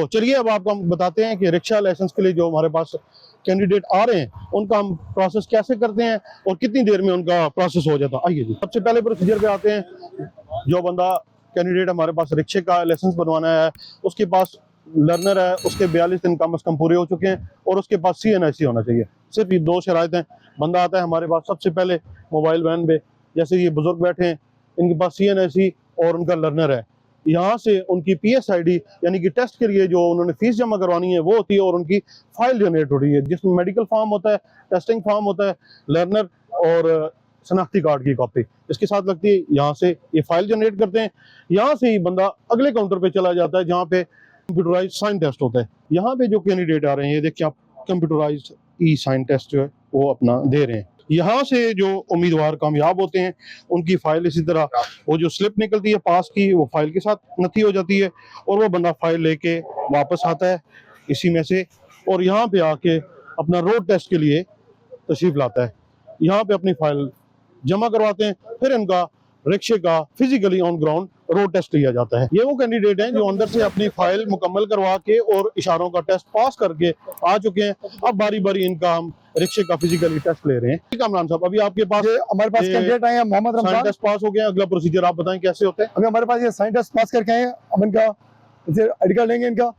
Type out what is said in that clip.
तो चलिए अब आपको हम बताते हैं कि रिक्शा लाइसेंस के लिए जो हमारे पास कैंडिडेट आ रहे हैं उनका हम प्रोसेस कैसे करते हैं और कितनी देर में उनका प्रोसेस हो जाता है। आइए जी, सबसे पहले प्रोसीजर पे आते हैं। जो बंदा कैंडिडेट हमारे पास रिक्शे का लाइसेंस बनवाना है, उसके पास लर्नर है, उसके 42 दिन कम से कम पूरे हो चुके हैं और उसके पास CNIC होना चाहिए। सिर्फ ये 2 शराइत हैं। बंदा आता है हमारे पास सबसे पहले मोबाइल वैन पे, जैसे ये बुजुर्ग बैठे हैं, इनके पास CNIC और उनका लर्नर है। यहाँ से उनकी PSID यानी कि टेस्ट के लिए जो उन्होंने फीस जमा करवानी है वो होती है और उनकी फाइल जनरेट हो रही है, जिसमें मेडिकल फॉर्म होता है, टेस्टिंग फॉर्म होता है, लर्नर और शनाख्ती कार्ड की कॉपी इसके साथ लगती है। यहाँ से ये फाइल जनरेट करते हैं। यहाँ से ही बंदा अगले काउंटर पे चला जाता है जहाँ पे कंप्यूटराइज साइन टेस्ट होता है। यहाँ पे जो कैंडिडेट आ रहे हैं ये देखिए आप, कंप्यूटराइज साइन टेस्ट जो है वो अपना दे रहे हैं। यहाँ से जो उम्मीदवार कामयाब होते हैं उनकी फाइल इसी तरह वो जो स्लिप निकलती है पास की, वो फाइल के साथ नथी हो जाती है और वो बंदा फाइल लेके वापस आता है इसी में से, और यहाँ पे आके अपना रोड टेस्ट के लिए तशरीफ लाता है। यहाँ पे अपनी फाइल जमा करवाते हैं, फिर इनका रिक्शे का physically on ground road test लिया जाता है। ये वो कैंडिडेट हैं जो अंदर से अपनी फाइल मुकम्मल करवा के और इशारों का टेस्ट पास करके आ चुके हैं। अब बारी बारी इनका हम रिक्शे का फिजिकली टेस्ट ले रहे हैं। कामरान साहब, अभी आपके पास हमारे पास कैंडिडेट आए हैं मोहम्मद साइन रमजान। टेस्ट पास हो गया, अगला प्रोसीजर आप बताएं कैसे होता है। अभी हमारे पास ये साइन टेस्ट पास करके आए हैं। अब इनका आईडी कार्ड लेंगे इनका,